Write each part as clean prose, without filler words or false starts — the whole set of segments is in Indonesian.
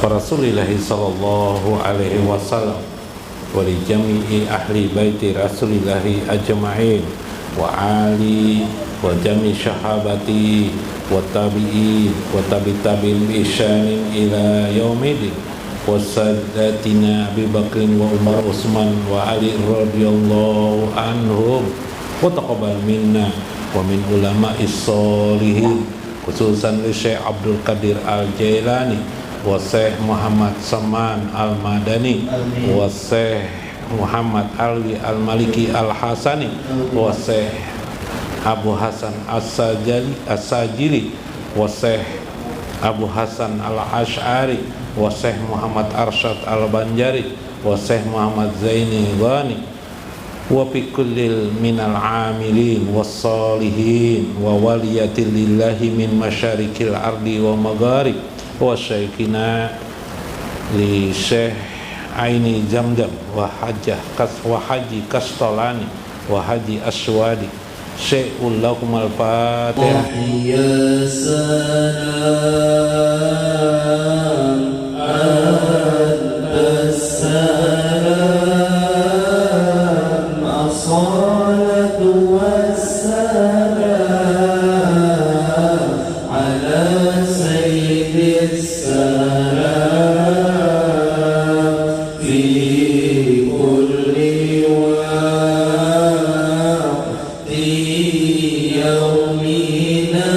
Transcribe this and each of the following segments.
Rasulillah sallallahu alaihi wasallam wa li jami'i ahli baiti Rasulillah ajma'in wa ali wa jami' sahabati wa tabi'in wa tabi'in ihsanin ila yaumidin wa sadatina Abi Bakrin wa Umar Utsman wa Ali radhiyallahu anhum wa taqabbal minna wa min ulama'is sholihin khususan li Syekh Abdul Qadir Al-Jailani wa Syekh Muhammad Saman Al-Madani wa Syekh Muhammad Ali Al-Maliki Al-Hasani wa Syekh Abu Hasan As-Sajili wa Syekh Abu Hasan Al-Ash'ari wa Syekh Muhammad Arsyad Al-Banjari wa Syekh Muhammad Zaini Ghani wa fi kullil minal amilin was salihin wa waliyatil lillahi min masyarikil ardi wa magharib wa syekhina li Syekh Aini Zamzam wa haji Kastolani wa haji Aswadi Syai'ul lakum al-Fatihah. Ya salam as-salam as-salatu was-salam ala sayyidis salam fi kulli waqti yawmina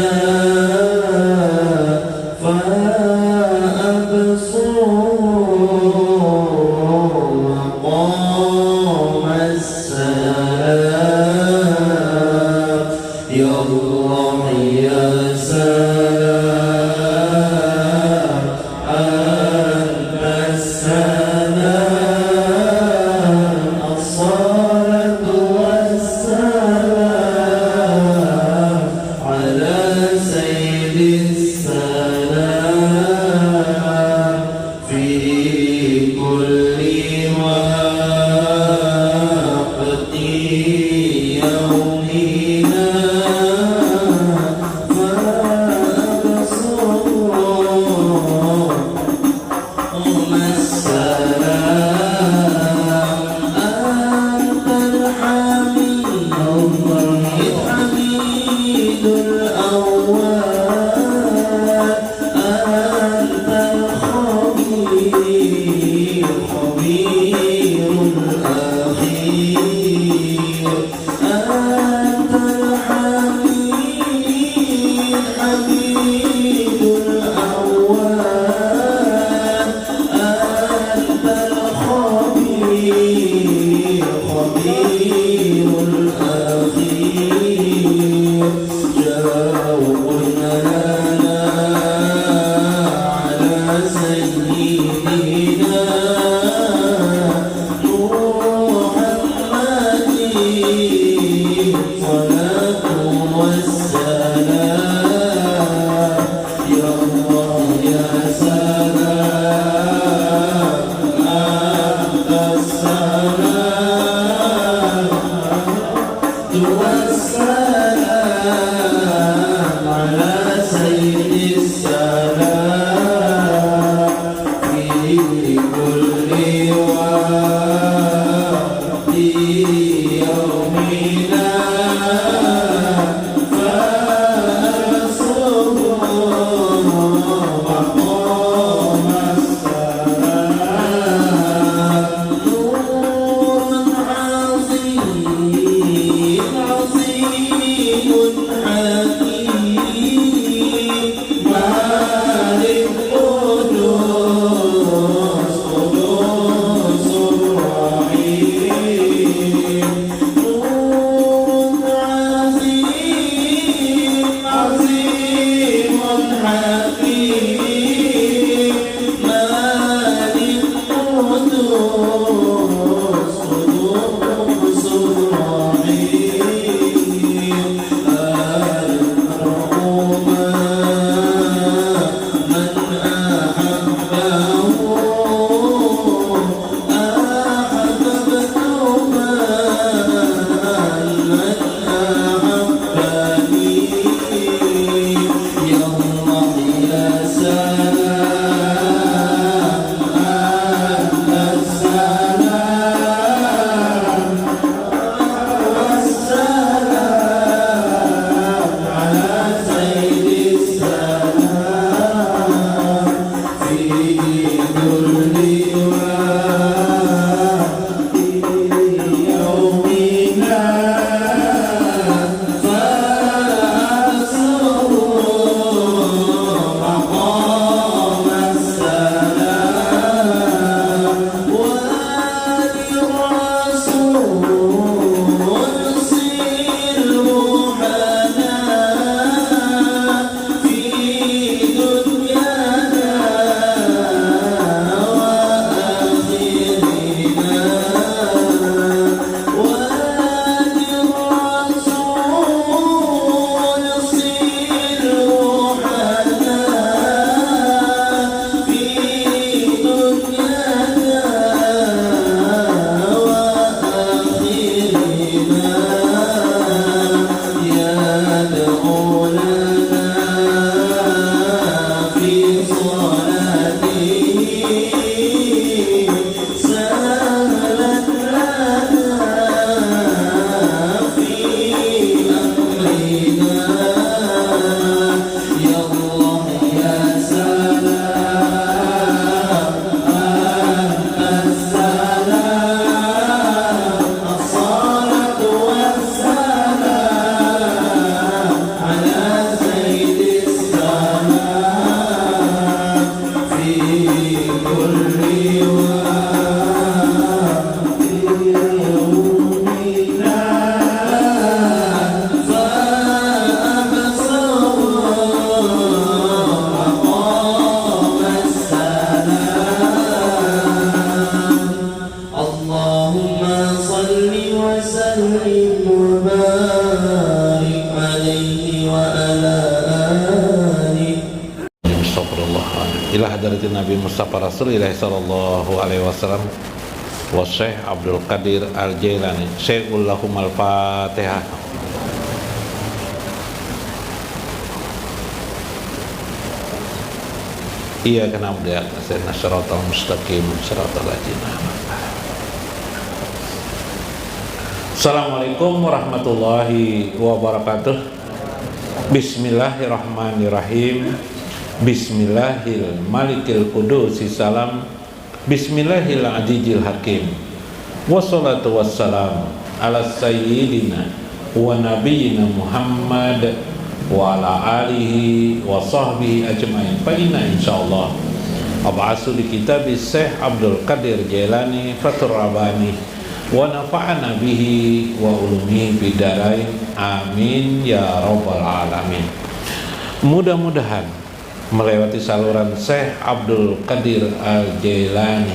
ila hadratin Nabi Mustafa Rasulullah sallallahu alaihi wasallam wa Syekh Abdul Qadir Al-Jailani. Syai'ul lahum al-Fatihah. Iyyaka na'budu wa iyyaka nasta'in shiratal mustaqim shiratal ladzina an'amta 'alaihim. Assalamualaikum warahmatullahi wabarakatuh. Bismillahirrahmanirrahim. Bismillahil malikil qudusi salam. Bismillahil azizil hakim. Wassalatu wassalam ala sayyidina wa nabiyyina Muhammad wa ala alihi wa sahbihi ajma'in. Fa inna insyaallah ab'asu li kitabi Syekh Abdul Qadir Jailani Fathur Rabbani wa nafa'ana bihi wa ulumihi bidarain. Amin ya rabbal alamin. Mudah-mudahan melewati saluran Syekh Abdul Qadir Al-Jailani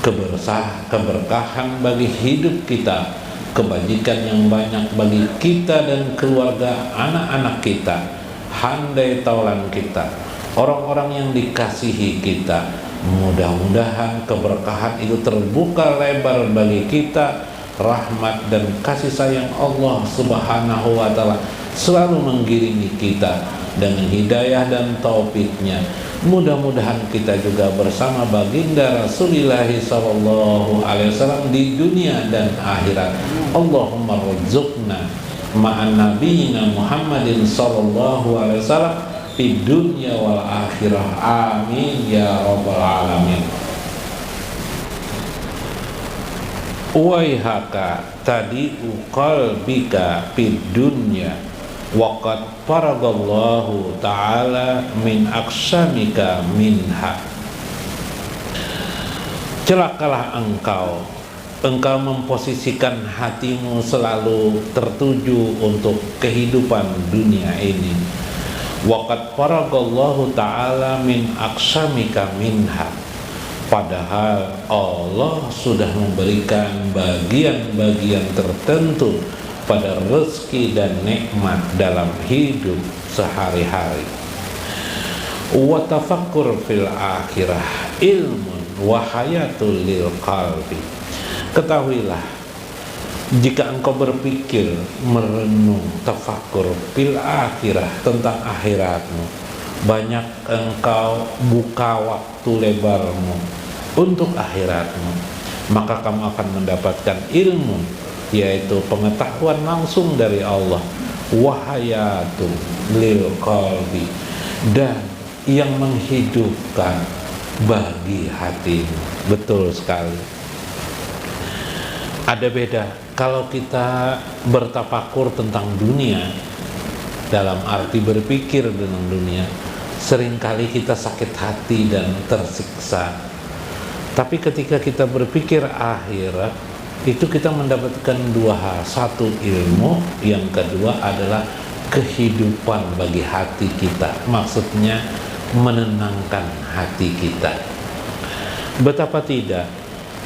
keberkahan bagi hidup kita, kebajikan yang banyak bagi kita dan keluarga, anak-anak kita, handai taulan kita, orang-orang yang dikasihi kita. Mudah-mudahan keberkahan itu terbuka lebar bagi kita. Rahmat dan kasih sayang Allah Subhanahu wa ta'ala selalu mengiringi kita dengan hidayah dan taufiknya. Mudah-mudahan kita juga bersama baginda Rasulullah sallallahu alaihi wasallam di dunia dan akhirat. Allahumma rzuqna ma'an nabiyina Muhammadin sallallahu alaihi wasallam di dunia wal akhirah. Amin ya rabbal alamin. Waihaka tadi'u qalbika fid dunya waqad faragallahu ta'ala min aqsamika minha. Celakalah engkau memposisikan hatimu selalu tertuju untuk kehidupan dunia ini. Waqad faragallahu ta'ala min aqsamika minha. Padahal Allah sudah memberikan bagian-bagian tertentu pada rezeki dan nikmat dalam hidup sehari-hari. Wa tafakkur fil akhirah ilmun wa hayatul lil qalbi. Ketahuilah, jika engkau berpikir, merenung, tafakur fil akhirah, tentang akhiratmu, banyak engkau buka waktu lebarmu untuk akhiratmu, maka kamu akan mendapatkan ilmu, yaitu pengetahuan langsung dari Allah, wahayatun lil qalbi, dan yang menghidupkan bagi hatimu. Betul sekali. Ada beda kalau kita bertafakur tentang dunia, dalam arti berpikir tentang dunia, seringkali kita sakit hati dan tersiksa. Tapi ketika kita berpikir akhirat, itu kita mendapatkan dua hal. Satu, ilmu. Yang kedua adalah kehidupan bagi hati kita. Maksudnya menenangkan hati kita. Betapa tidak,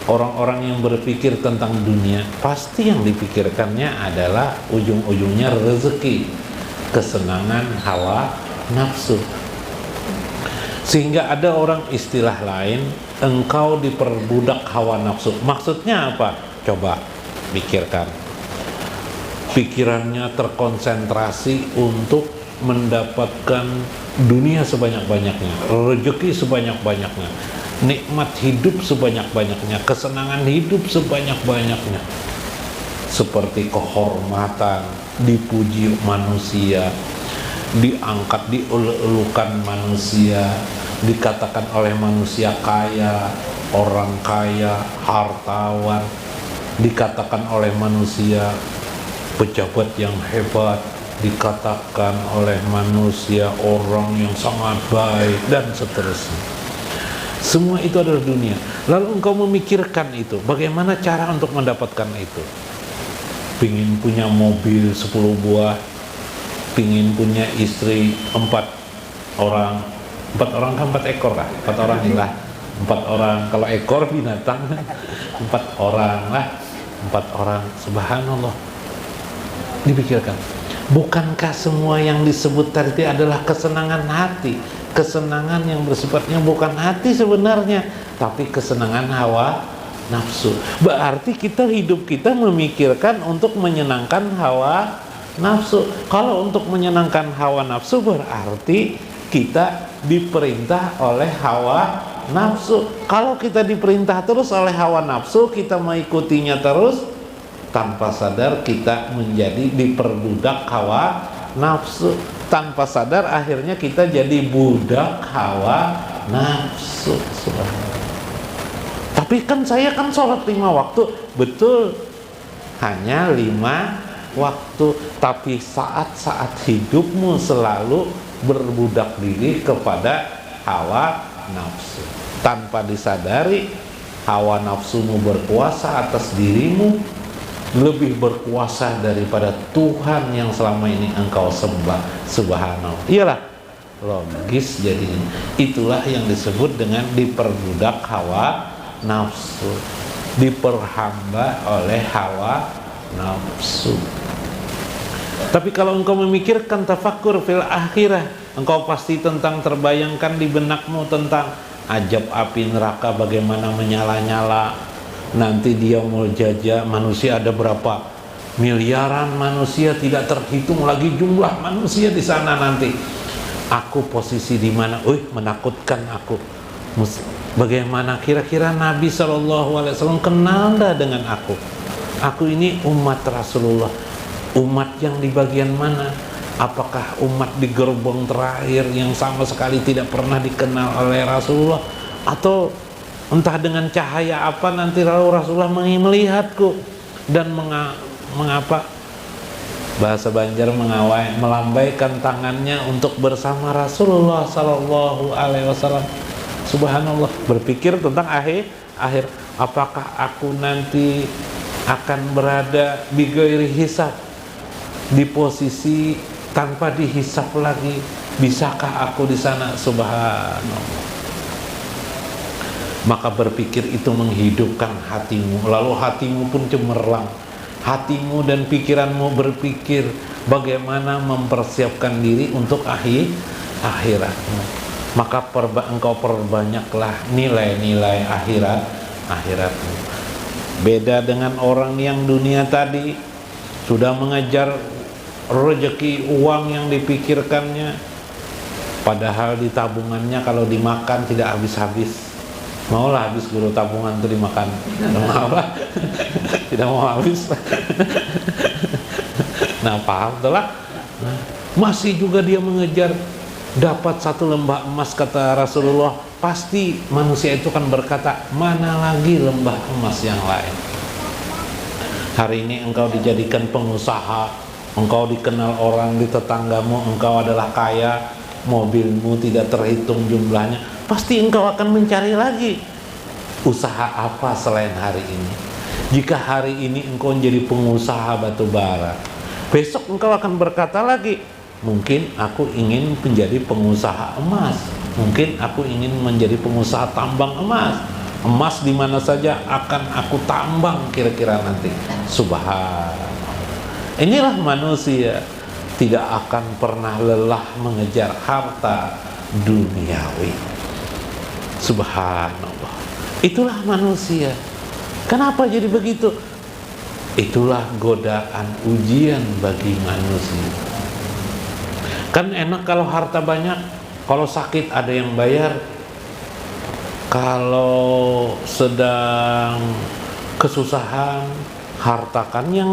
orang-orang yang berpikir tentang dunia, pasti yang dipikirkannya adalah ujung-ujungnya rezeki, kesenangan hawa nafsu. Sehingga ada orang istilah lain, engkau diperbudak hawa nafsu. Maksudnya apa? Coba pikirkan. Pikirannya terkonsentrasi untuk mendapatkan dunia sebanyak-banyaknya, rezeki sebanyak-banyaknya, nikmat hidup sebanyak-banyaknya, kesenangan hidup sebanyak-banyaknya, seperti kehormatan, dipuji manusia, diangkat, dieluk-elukan manusia, dikatakan oleh manusia kaya, orang kaya, hartawan, dikatakan oleh manusia pejabat yang hebat, dikatakan oleh manusia orang yang sangat baik, dan seterusnya. Semua itu adalah dunia. Lalu engkau memikirkan itu, bagaimana cara untuk mendapatkan itu. Pingin punya mobil 10 buah, pingin punya istri 4 orang. 4 orang kan 4 ekor lah, 4 orang lah. 4 orang, kalau ekor binatang 4 orang lah, 4 orang, subhanallah. Dipikirkan, bukankah semua yang disebut tadi adalah kesenangan hati, kesenangan yang bersifatnya bukan hati sebenarnya, tapi kesenangan hawa nafsu. Berarti hidup kita memikirkan untuk menyenangkan hawa nafsu. Kalau untuk menyenangkan hawa nafsu berarti kita diperintah oleh hawa nafsu. Kalau kita diperintah terus oleh hawa nafsu, kita mengikutinya terus, tanpa sadar kita menjadi diperbudak hawa nafsu. Tanpa sadar akhirnya kita jadi budak hawa nafsu. Tapi kan saya kan sholat 5 waktu, betul, hanya 5 waktu. Tapi saat-saat hidupmu selalu berbudak diri kepada hawa nafsu. Tanpa disadari, hawa nafsumu berkuasa atas dirimu, lebih berkuasa daripada Tuhan yang selama ini engkau sembah. Subhanallah. Iyalah, logis jadinya. Itulah yang disebut dengan diperbudak hawa nafsu, diperhamba oleh hawa nafsu. Tapi kalau engkau memikirkan tafakkur fil akhirah, engkau pasti terbayangkan di benakmu tentang ajab api neraka bagaimana menyala-nyala. Nanti dia mau jajah, manusia ada berapa miliaran manusia, tidak terhitung lagi jumlah manusia di sana nanti. Aku posisi di mana? Menakutkan aku. Bagaimana kira-kira Nabi SAW kenal dah dengan aku? Aku ini umat Rasulullah. Umat yang di bagian mana? Apakah umat di gerbong terakhir yang sama sekali tidak pernah dikenal oleh Rasulullah? Atau entah dengan cahaya apa nanti lalu Rasulullah melihatku dan mengapa bahasa Banjar melambaikan tangannya untuk bersama Rasulullah Sallallahu Alaihi Wasallam. Subhanallah, berpikir tentang akhir. Apakah aku nanti akan berada di ghairi hisab, di posisi tanpa dihisab lagi? Bisakah aku di sana? Subhanallah. Maka berpikir itu menghidupkan hatimu, lalu hatimu pun cemerlang. Hatimu dan pikiranmu berpikir bagaimana mempersiapkan diri untuk akhiratmu. Maka engkau perbanyaklah nilai-nilai akhiratmu. Beda dengan orang yang dunia tadi, sudah mengejar rezeki uang yang dipikirkannya, padahal di tabungannya kalau dimakan tidak habis-habis. Maulah habis guru tabungan itu dimakan, tidak mau habis. Nah, paham telah. Masih juga dia mengejar dapat 1 lembah emas, kata Rasulullah. Pasti manusia itu kan berkata, mana lagi lembah emas yang lain. Hari ini engkau dijadikan pengusaha, engkau dikenal orang di tetanggamu, engkau adalah kaya, mobilmu tidak terhitung jumlahnya. Pasti engkau akan mencari lagi usaha apa selain hari ini. Jika hari ini engkau menjadi pengusaha batu bara, besok engkau akan berkata lagi, mungkin aku ingin menjadi pengusaha emas, mungkin aku ingin menjadi pengusaha tambang emas. Emas di mana saja akan aku tambang kira-kira nanti. Subhanallah. Inilah manusia, tidak akan pernah lelah mengejar harta duniawi. Subhanallah. Itulah manusia. Kenapa jadi begitu? Itulah godaan ujian bagi manusia. Kan enak kalau harta banyak, kalau sakit ada yang bayar, kalau sedang kesusahan harta kan yang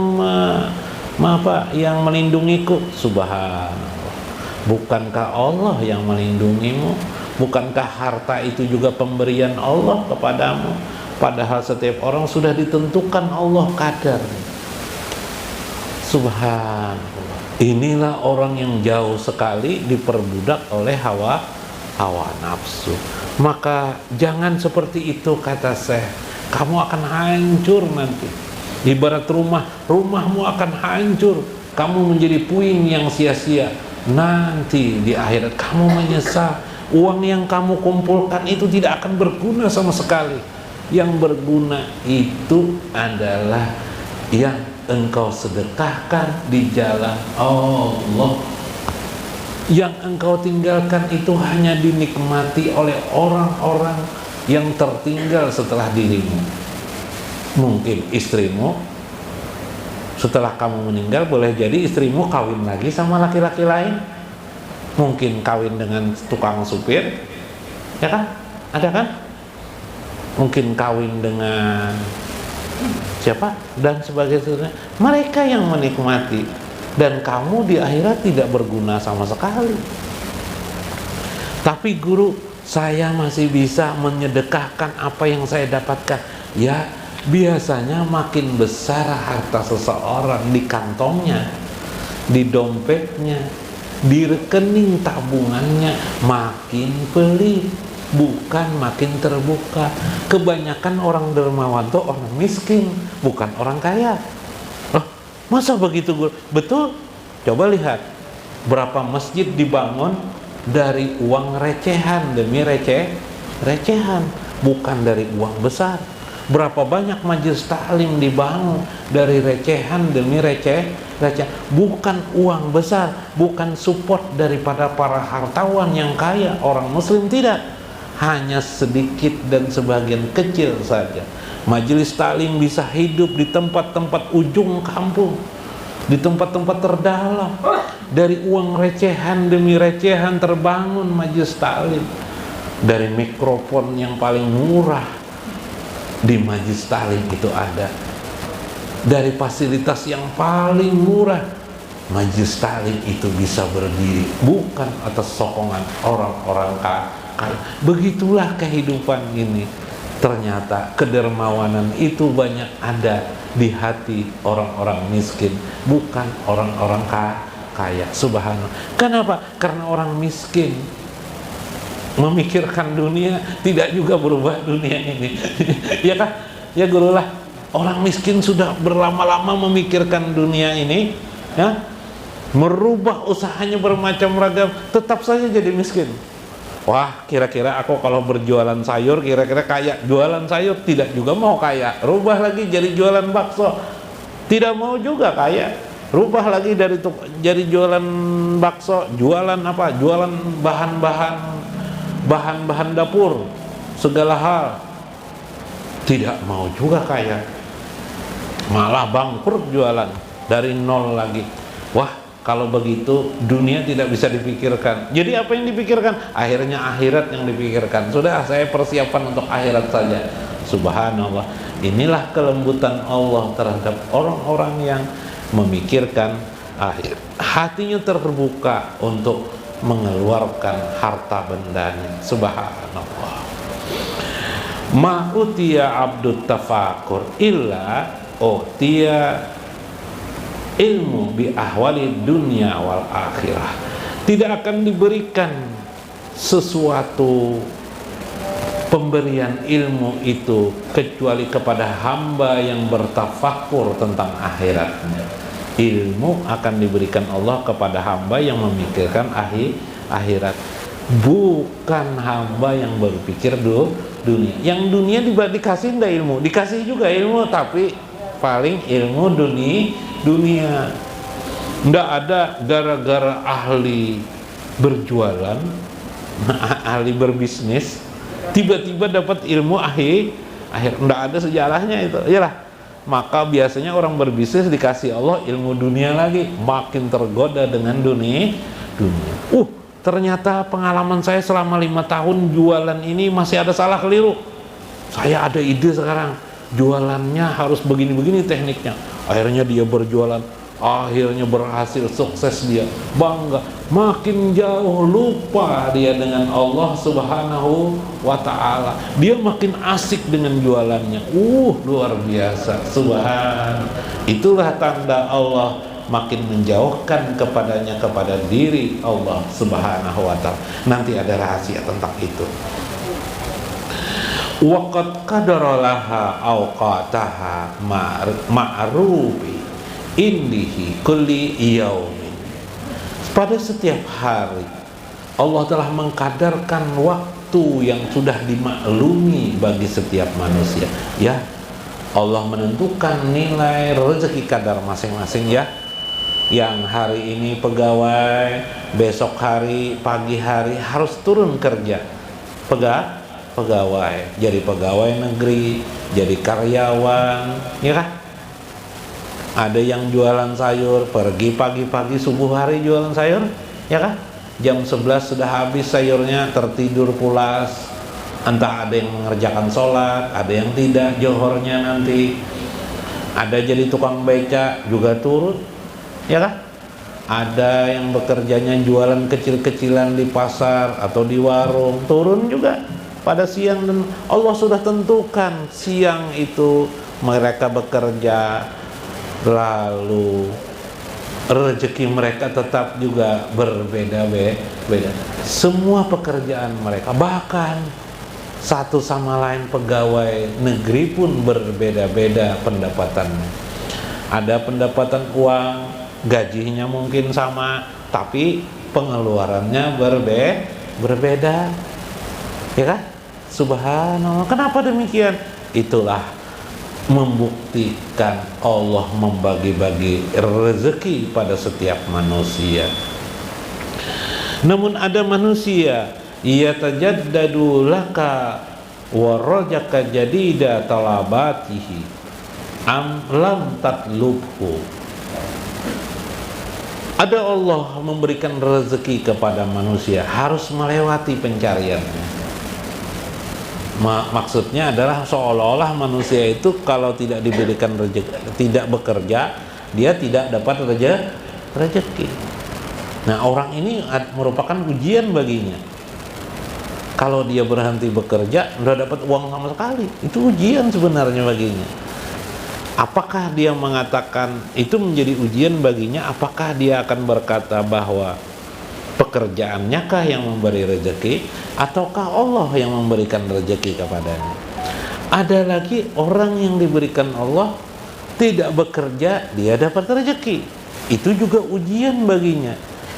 yang melindungiku. Subhanallah. Bukankah Allah yang melindungimu? Bukankah harta itu juga pemberian Allah kepadamu? Padahal setiap orang sudah ditentukan Allah kadar. Subhanallah. Inilah orang yang jauh sekali diperbudak oleh hawa hawa nafsu. Maka jangan seperti itu, kata Syekh. Kamu akan hancur nanti. Ibarat rumahmu akan hancur. Kamu menjadi puing yang sia-sia. Nanti di akhirat kamu menyesal. Uang yang kamu kumpulkan itu tidak akan berguna sama sekali. Yang berguna itu adalah yang engkau sedekahkan di jalan Allah. Yang engkau tinggalkan itu hanya dinikmati oleh orang-orang yang tertinggal setelah dirimu. Mungkin istrimu, setelah kamu meninggal, boleh jadi istrimu kawin lagi sama laki-laki lain. Mungkin kawin dengan tukang supir, ya kan? Ada kan? Mungkin kawin dengan siapa dan sebagainya. Mereka yang menikmati, dan kamu di akhirat tidak berguna sama sekali. Tapi guru, saya masih bisa menyedekahkan apa yang saya dapatkan. Ya, biasanya makin besar harta seseorang di kantongnya, di dompetnya, di rekening tabungannya, makin pelit, bukan makin terbuka. Kebanyakan orang dermawan itu orang miskin, bukan orang kaya. Masa begitu, guru? Betul. Coba lihat berapa masjid dibangun dari uang recehan demi recehan, bukan dari uang besar. Berapa banyak majelis taklim dibangun dari recehan demi receh, bukan uang besar, bukan support daripada para hartawan yang kaya. Orang muslim tidak, hanya sedikit dan sebagian kecil saja. Majelis taklim bisa hidup di tempat-tempat ujung kampung, di tempat-tempat terdalam. Dari uang recehan demi recehan terbangun majelis taklim. Dari mikrofon yang paling murah di majelis taklim itu ada. Dari fasilitas yang paling murah majelis taklim itu bisa berdiri, bukan atas sokongan orang-orang kaya. Begitulah kehidupan ini. Ternyata kedermawanan itu banyak ada di hati orang-orang miskin, bukan orang-orang kaya. Subhanallah. Kenapa? Karena orang miskin memikirkan dunia, tidak juga berubah dunia ini. Ya kan? Ya guru lah. Orang miskin sudah berlama-lama memikirkan dunia ini, ya, merubah usahanya bermacam ragam, tetap saja jadi miskin. Wah, kira-kira aku kalau berjualan sayur kira-kira kaya. Jualan sayur tidak juga mau kaya. Rubah lagi jadi jualan bakso, tidak mau juga kaya. Rubah lagi jadi jualan bakso, jualan apa? Jualan bahan-bahan dapur, segala hal. Tidak mau juga kaya. Malah bangkrut jualan dari nol lagi. Wah, kalau begitu dunia tidak bisa dipikirkan. Jadi apa yang dipikirkan? Akhirnya akhirat yang dipikirkan. Sudah, saya persiapan untuk akhirat saja. Subhanallah. Inilah kelembutan Allah terhadap orang-orang yang memikirkan akhir. Hatinya terbuka untuk mengeluarkan harta bendanya. Subhanallah. Ma utiya abdut tafakur illa utiya ilmu bi ahwali dunia wal akhirah. Tidak akan diberikan sesuatu pemberian ilmu itu kecuali kepada hamba yang bertafakur tentang akhiratnya. Ilmu akan diberikan Allah kepada hamba yang memikirkan akhirat, bukan hamba yang berpikir dunia. Yang dunia dikasih enggak ilmu? Dikasih juga ilmu, tapi paling ilmu dunia. Nggak ada gara-gara ahli berjualan, ahli berbisnis, tiba-tiba dapat ilmu akhir. Nggak ada sejarahnya itu. Iyalah. Maka biasanya orang berbisnis dikasih Allah ilmu dunia lagi, makin tergoda dengan dunia. Ternyata pengalaman saya selama 5 tahun jualan ini masih ada salah keliru. Saya ada ide sekarang, jualannya harus begini-begini tekniknya. Akhirnya dia berjualan, akhirnya berhasil, sukses dia, bangga. Makin jauh lupa dia dengan Allah Subhanahu wa ta'ala. Dia makin asik dengan jualannya. Luar biasa. Subhan. Itulah tanda Allah makin menjauhkan kepadanya kepada diri Allah Subhanahu wa ta'ala. Nanti ada rahasia tentang itu. Waqad qadaralaha awqataha ma'rufi indihi kulli yaumin. Pada setiap hari Allah telah mengkadarkan waktu yang sudah dimaklumi bagi setiap manusia. Ya, Allah menentukan nilai rezeki kadar masing-masing ya. Yang hari ini pegawai, besok hari, pagi hari harus turun kerja. Pegawai, jadi pegawai negeri, jadi karyawan, ya kan? Ada yang jualan sayur, pergi pagi-pagi subuh hari jualan sayur, ya kan? Jam 11 sudah habis sayurnya, tertidur pulas. Entah ada yang mengerjakan sholat, ada yang tidak, johornya nanti. Ada jadi tukang beca juga turun, ya kan? Ada yang bekerjanya jualan kecil-kecilan di pasar atau di warung, turun juga pada siang. Dan Allah sudah tentukan siang itu mereka bekerja, lalu rezeki mereka tetap juga berbeda-beda. Semua pekerjaan mereka, bahkan satu sama lain pegawai negeri pun berbeda-beda pendapatannya. Ada pendapatan uang, gajinya mungkin sama, tapi pengeluarannya berbeda. Ya kan? Subhanallah. Kenapa demikian? Itulah membuktikan Allah membagi-bagi rezeki pada setiap manusia. Namun ada manusia yatajaddadu laka wa rajaka jadida talabatihi am lam tatlubhu. Ada Allah memberikan rezeki kepada manusia, harus melewati pencariannya. Maksudnya adalah seolah-olah manusia itu kalau tidak diberikan rezeki, tidak bekerja, dia tidak dapat rezeki. Nah, orang ini merupakan ujian baginya. Kalau dia berhenti bekerja, udah dapat uang sama sekali, itu ujian sebenarnya baginya. Apakah dia mengatakan itu menjadi ujian baginya? Apakah dia akan berkata bahwa pekerjaannya kah yang memberi rezeki, ataukah Allah yang memberikan rezeki kepadanya? Ada lagi orang yang diberikan Allah tidak bekerja, dia dapat rezeki, itu juga ujian baginya.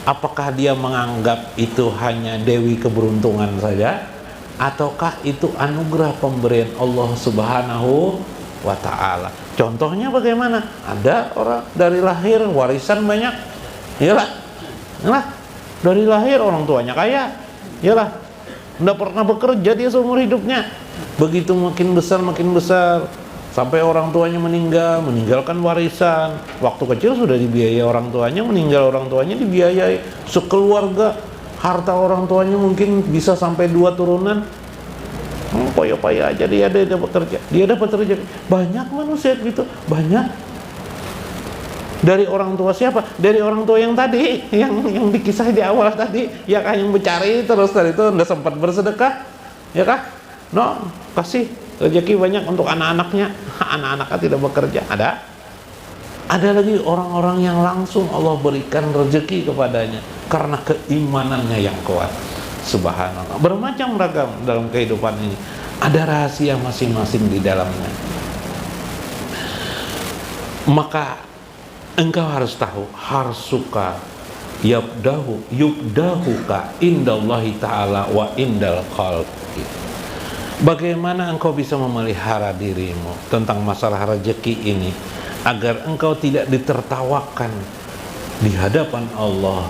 Apakah dia menganggap itu hanya dewi keberuntungan saja, ataukah itu anugerah pemberian Allah Subhanahu wa ta'ala? Contohnya bagaimana? Ada orang dari lahir warisan banyak, iyalah, dari lahir orang tuanya kaya, iyalah, tidak pernah bekerja dia seumur hidupnya. Begitu makin besar, sampai orang tuanya meninggalkan warisan. Waktu kecil sudah dibiayai orang tuanya, meninggal orang tuanya dibiayai sekeluarga. Harta orang tuanya mungkin bisa sampai 2 turunan. Payah-payah aja dia bekerja, dia dapat rezeki. Banyak manusia gitu, banyak. Dari orang tua siapa? Dari orang tua yang tadi, yang dikisah di awal tadi, ya kan, yang mencari terus dari itu tidak sempat bersedekah, ya kan? No, kasih rezeki banyak untuk anak-anaknya, anak-anaknya tidak bekerja. Ada lagi orang-orang yang langsung Allah berikan rezeki kepadanya karena keimanannya yang kuat. Subhanallah. Bermacam ragam dalam kehidupan ini. Ada rahasia masing-masing di dalamnya. Maka engkau harus tahu, harus suka yubdahuka indallahi ta'ala wa indal khalqi. Bagaimana engkau bisa memelihara dirimu tentang masalah rezeki ini agar engkau tidak ditertawakan di hadapan Allah,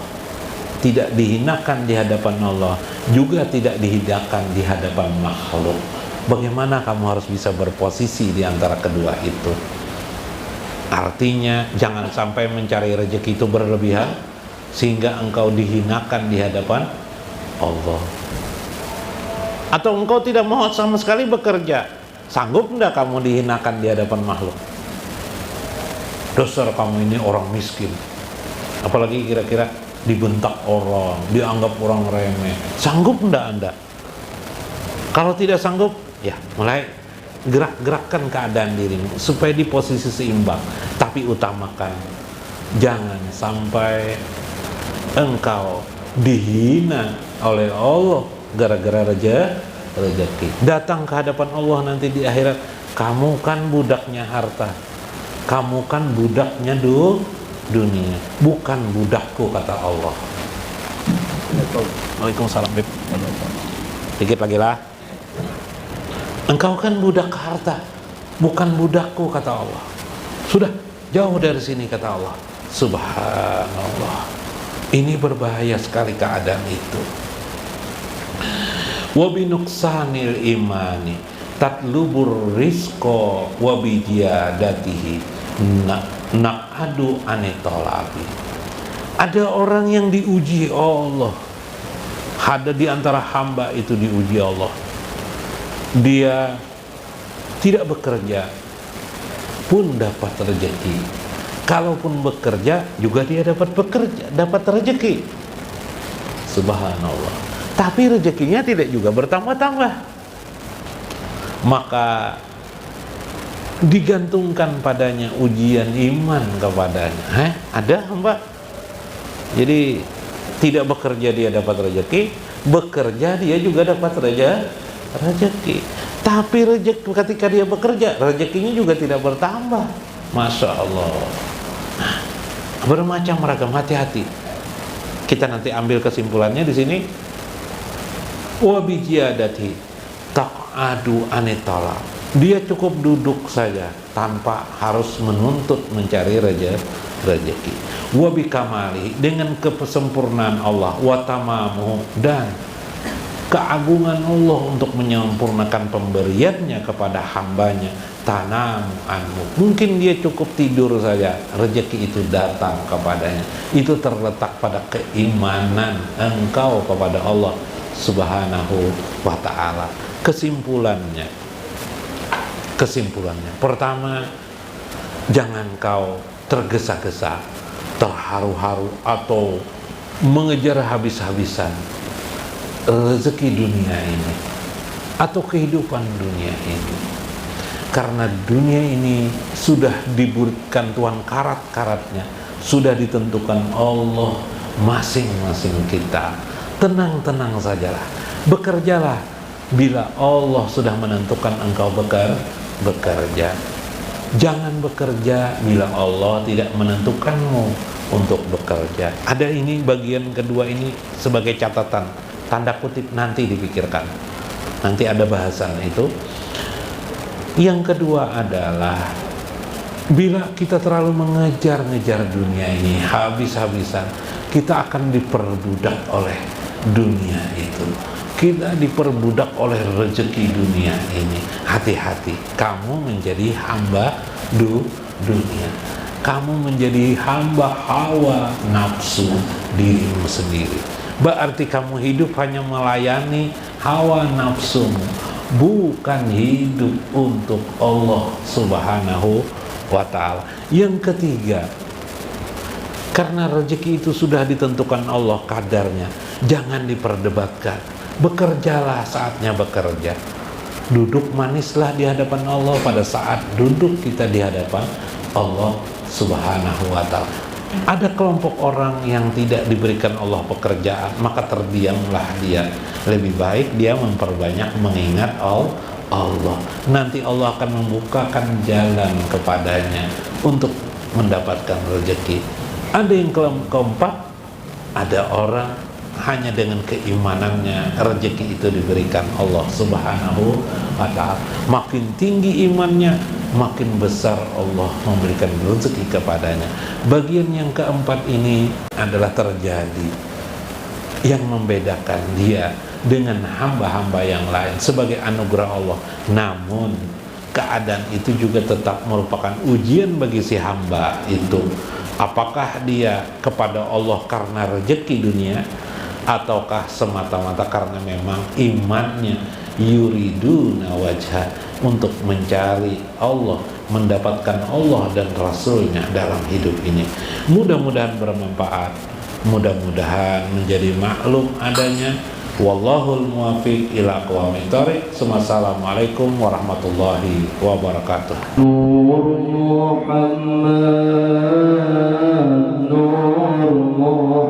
tidak dihinakan di hadapan Allah, juga tidak dihinakan di hadapan makhluk. Bagaimana kamu harus bisa berposisi di antara kedua itu? Artinya jangan sampai mencari rezeki itu berlebihan sehingga engkau dihinakan di hadapan Allah. Atau engkau tidak mau sama sekali bekerja, sanggup enggak kamu dihinakan di hadapan makhluk? Dasar kamu ini orang miskin. Apalagi kira-kira dibentak orang, dianggap orang remeh. Sanggup enggak Anda? Kalau tidak sanggup, ya mulai gerakkan keadaan dirimu supaya di posisi seimbang. Tapi utamakan Jangan sampai engkau dihina oleh Allah gara-gara rezeki. Datang ke hadapan Allah nanti di akhirat, kamu kan budaknya harta, kamu kan budaknya dunia, bukan budakku, kata Allah. Waalaikumsalam. Dikit lagi lah. Engkau kan budak harta, bukan budakku, kata Allah. Sudah jauh dari sini, kata Allah. Subhanallah. Ini berbahaya sekali keadaan itu. Wa binuqsanil imani tatlubur rizqa wa bijadatihi naqadu anitolabi. Ada orang yang diuji Allah. Ada di antara hamba itu diuji Allah. Dia tidak bekerja pun dapat rezeki. Kalaupun bekerja juga dia dapat rezeki. Subhanallah. Tapi rezekinya tidak juga bertambah-tambah. Maka digantungkan padanya ujian iman kepadanya. Ada hamba. Jadi tidak bekerja dia dapat rezeki, bekerja dia juga dapat rezeki. Tapi rezeki ketika dia bekerja, rezekinya juga tidak bertambah. Masya Allah. Bermacam ragam, hati-hati. Kita nanti ambil kesimpulannya di sini. Wa bijadati taqadu anitala. Dia cukup duduk saja tanpa harus menuntut mencari rezeki. Wa bikamali, dengan kesempurnaan Allah, wa tamamu, dan keagungan Allah untuk menyempurnakan pemberiannya kepada hambanya. Tanam anmu, mungkin dia cukup tidur saja, rezeki itu datang kepadanya. Itu terletak pada keimanan engkau kepada Allah Subhanahu wa ta'ala. Kesimpulannya, pertama, jangan kau tergesa-gesa, terharu-haru atau mengejar habis-habisan rezeki dunia ini atau kehidupan dunia ini. Karena dunia ini sudah diberikan Tuhan karat-karatnya, sudah ditentukan Allah masing-masing kita. Tenang-tenang sajalah, bekerjalah bila Allah sudah menentukan engkau bekerja. Jangan bekerja bila Allah tidak menentukanmu untuk bekerja. Ada ini bagian kedua ini sebagai catatan, tanda kutip, nanti dipikirkan. Nanti ada bahasan itu. Yang kedua adalah bila kita terlalu mengejar-ngejar dunia ini habis-habisan, kita akan diperbudak oleh dunia itu. Kita diperbudak oleh rezeki dunia ini. Hati-hati, kamu menjadi hamba dunia. Kamu menjadi hamba hawa nafsu dirimu sendiri. Berarti kamu hidup hanya melayani hawa nafsumu, bukan hidup untuk Allah Subhanahu wa ta'ala. Yang ketiga, karena rezeki itu sudah ditentukan Allah kadarnya, jangan diperdebatkan. Bekerjalah saatnya bekerja. Duduk manislah di hadapan Allah pada saat duduk kita di hadapan Allah Subhanahu wa ta'ala. Ada kelompok orang yang tidak diberikan Allah pekerjaan, maka terdiamlah dia. Lebih baik dia memperbanyak mengingat Allah. Nanti Allah akan membukakan jalan kepadanya untuk mendapatkan rezeki. Ada yang keempat, ada orang hanya dengan keimanannya rezeki itu diberikan Allah Subhanahu wa ta'ala. Makin tinggi imannya, makin besar Allah memberikan rezeki kepadanya. Bagian yang keempat ini adalah terjadi yang membedakan dia dengan hamba-hamba yang lain sebagai anugerah Allah. Namun keadaan itu juga tetap merupakan ujian bagi si hamba itu. Apakah dia kepada Allah karena rezeki dunia, ataukah semata-mata karena memang imannya yuriduna wajah, untuk mencari Allah, mendapatkan Allah dan Rasulnya dalam hidup ini. Mudah-mudahan bermanfaat, mudah-mudahan menjadi maklum adanya Wallahul muwaffiq ila aqwamit thoriq. Assalamualaikum warahmatullahi wabarakatuh. Nur Muhammad, Nur Muhammad.